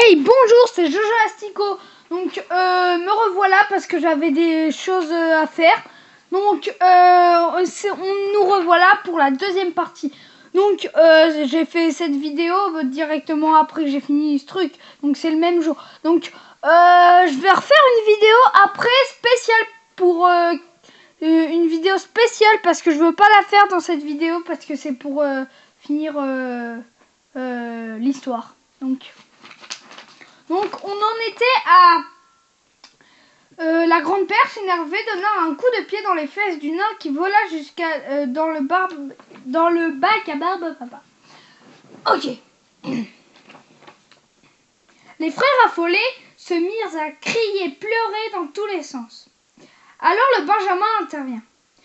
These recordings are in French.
Hey, bonjour, c'est Jojo Astico. Donc, me revoilà parce que j'avais des choses à faire. Donc, on nous revoilà pour la deuxième partie. Donc, j'ai fait cette vidéo directement après que j'ai fini ce truc. Donc, c'est le même jour. Donc, je vais refaire une vidéo après spéciale pour une vidéo spéciale parce que je veux pas la faire dans cette vidéo parce que c'est pour finir l'histoire. Donc on en était à la grande perche énervée donna un coup de pied dans les fesses du nain qui vola jusqu'à dans le bac à barbe papa. Ok. Les frères affolés se mirent à crier, pleurer dans tous les sens. Alors le Benjamin intervient.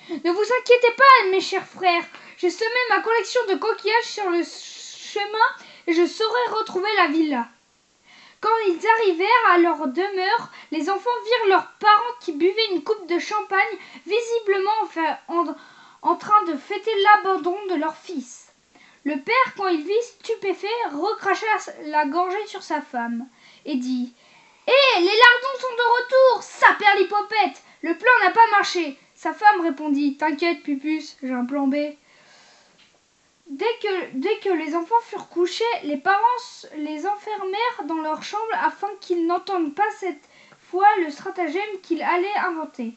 Ne vous inquiétez pas, mes chers frères, j'ai semé ma collection de coquillages sur le chemin et je saurai retrouver la villa. Quand ils arrivèrent à leur demeure, les enfants virent leurs parents qui buvaient une coupe de champagne, visiblement en train de fêter l'abandon de leur fils. Le père, quand il vit stupéfait, recracha la gorgée sur sa femme et dit « Hé, les lardons sont de retour, saperlipopette, le plan n'a pas marché !» Sa femme répondit « T'inquiète, Pupus, j'ai un plan B. » Dès que les enfants furent couchés, les parents les enfermèrent dans leur chambre afin qu'ils n'entendent pas cette fois le stratagème qu'il allait inventer.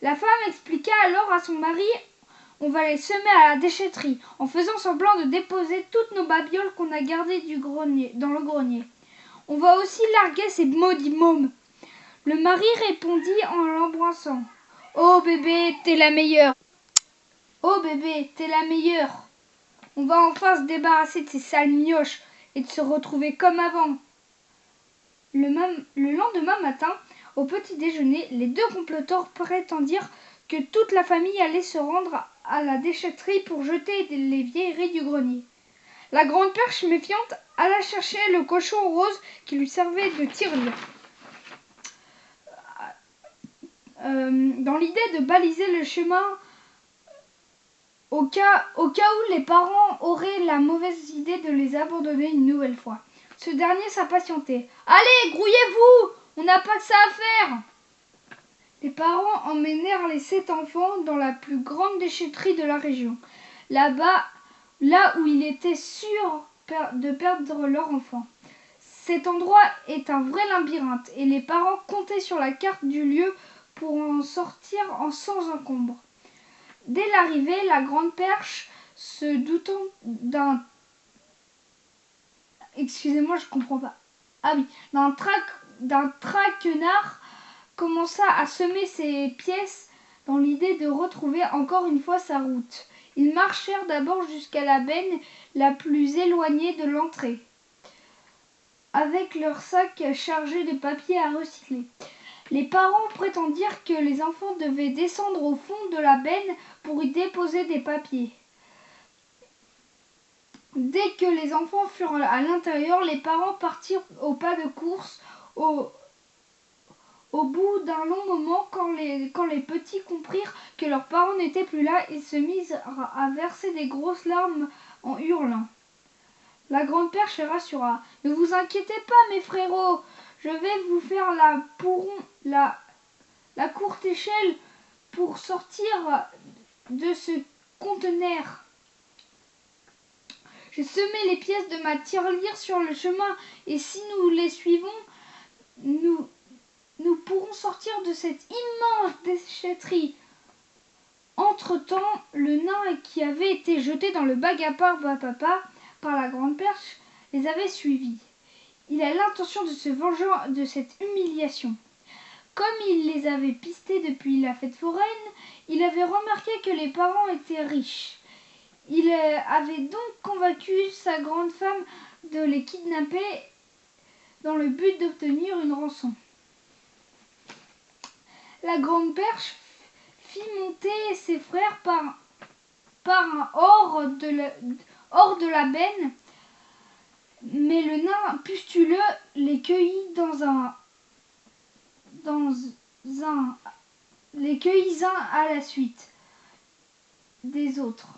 La femme expliqua alors à son mari « On va les semer à la déchetterie, en faisant semblant de déposer toutes nos babioles qu'on a gardées dans le grenier. On va aussi larguer ces maudits mômes. » Le mari répondit en l'embrassant « Oh bébé, t'es la meilleure. Oh bébé, t'es la meilleure. On va enfin se débarrasser de ces sales mioches et de se retrouver comme avant. » Le lendemain matin, au petit déjeuner, les deux comploteurs prétendirent que toute la famille allait se rendre à la déchetterie pour jeter les vieilleries du grenier. La grande perche méfiante alla chercher le cochon rose qui lui servait de tirelire. Dans l'idée de baliser le chemin au cas où les parents auraient la mauvaise idée de les abandonner une nouvelle fois. Ce dernier s'impatientait. « Allez, grouillez-vous! On n'a pas que ça à faire !» Les parents emmenèrent les 7 enfants dans la plus grande déchetterie de la région, là-bas, là où il était sûr de perdre leur enfant. Cet endroit est un vrai labyrinthe et les parents comptaient sur la carte du lieu pour en sortir sans encombre. Dès l'arrivée, la grande perche, se doutant d'un traquenard, commença à semer ses pièces dans l'idée de retrouver encore une fois sa route. Ils marchèrent d'abord jusqu'à la benne la plus éloignée de l'entrée, avec leurs sacs chargés de papier à recycler. Les parents prétendirent que les enfants devaient descendre au fond de la benne pour y déposer des papiers. Dès que les enfants furent à l'intérieur, les parents partirent au pas de course. Au bout d'un long moment, quand les petits comprirent que leurs parents n'étaient plus là, ils se mirent à verser des grosses larmes en hurlant. La grande perche les rassura. « Ne vous inquiétez pas, mes frérots, je vais vous faire la courte échelle pour sortir de ce conteneur. J'ai semé les pièces de ma tirelire sur le chemin et si nous les suivons, nous pourrons sortir de cette immense déchetterie. » Entre-temps, le nain qui avait été jeté dans le bac à papa par la grande perche les avait suivis. Il a l'intention de se venger de cette humiliation. Comme il les avait pistés depuis la fête foraine, il avait remarqué que les parents étaient riches. Il avait donc convaincu sa grande femme de les kidnapper dans le but d'obtenir une rançon. La grande perche fit monter ses frères hors de la benne, mais le nain pustuleux les cueillit les cueillit un à la suite des autres.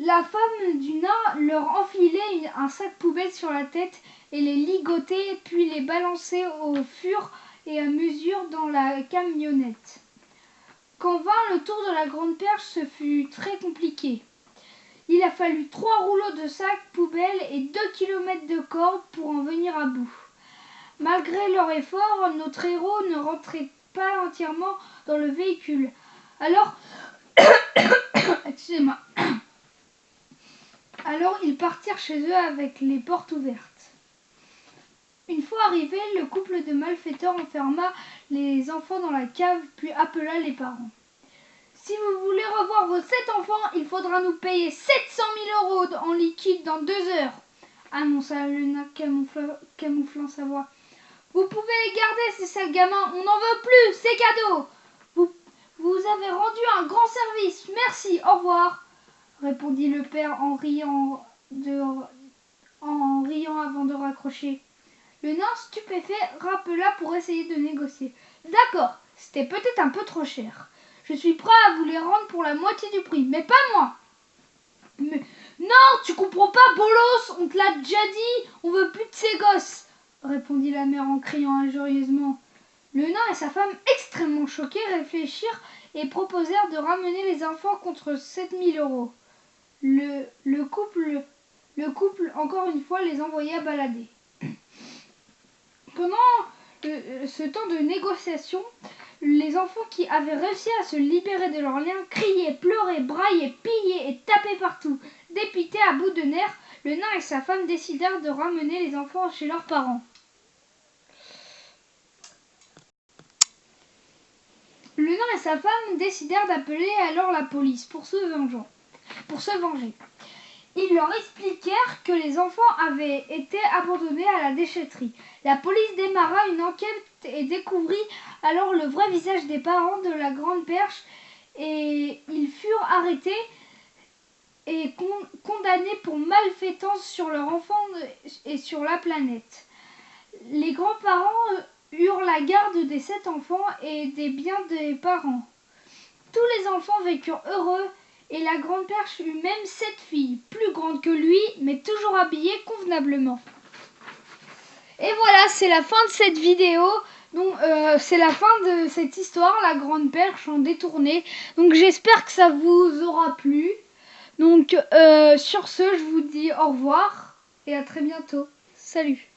La femme du nain leur enfilait un sac poubelle sur la tête et les ligotait, puis les balançait au fur et à mesure dans la camionnette. Quand vint le tour de la grande perche, ce fut très compliqué. Il a fallu 3 rouleaux de sac poubelle et 2 kilomètres de corde pour en venir à bout. Malgré leur effort, notre héros ne rentrait pas entièrement dans le véhicule. Alors, excusez-moi. Alors ils partirent chez eux avec les portes ouvertes. Une fois arrivé, le couple de malfaiteurs enferma les enfants dans la cave, puis appela les parents. Si vous voulez revoir vos 7 enfants, il faudra nous payer 700 000 € en liquide dans 2 heures, annonça le nain camouflant sa voix. Vous pouvez les garder, ces sales gamins, on n'en veut plus, c'est cadeau. Vous avez rendu un grand service, merci, au revoir, répondit le père en riant avant de raccrocher. Le nain stupéfait rappela pour essayer de négocier. D'accord, c'était peut-être un peu trop cher. Je suis prêt à vous les rendre pour la moitié du prix, mais pas moi. Mais non, tu comprends pas, bolos, on te l'a déjà dit, on veut plus de ces gosses, répondit la mère en criant injurieusement. Le nain et sa femme, extrêmement choqués, réfléchirent et proposèrent de ramener les enfants contre 7 000 €. Le couple, encore une fois, les envoya balader. Pendant ce temps de négociation, les enfants qui avaient réussi à se libérer de leurs liens criaient, pleuraient, braillaient, pillaient et tapaient partout. Dépités à bout de nerfs, le nain et sa femme décidèrent de ramener les enfants chez leurs parents. Le nain et sa femme décidèrent d'appeler alors la police pour se venger. Ils leur expliquèrent que les enfants avaient été abandonnés à la déchetterie. La police démarra une enquête et découvrit alors le vrai visage des parents de la grande perche et ils furent arrêtés et condamnés pour malfaitance sur leur enfant et sur la planète. Les grands-parents eurent la garde des 7 enfants et des biens des parents. Tous les enfants vécurent heureux et la grande perche eut même 7 filles, plus grandes que lui, mais toujours habillées convenablement. Et voilà, c'est la fin de cette vidéo. Donc, c'est la fin de cette histoire, la grande perche en détourné. Donc, j'espère que ça vous aura plu. Donc, sur ce, je vous dis au revoir et à très bientôt. Salut!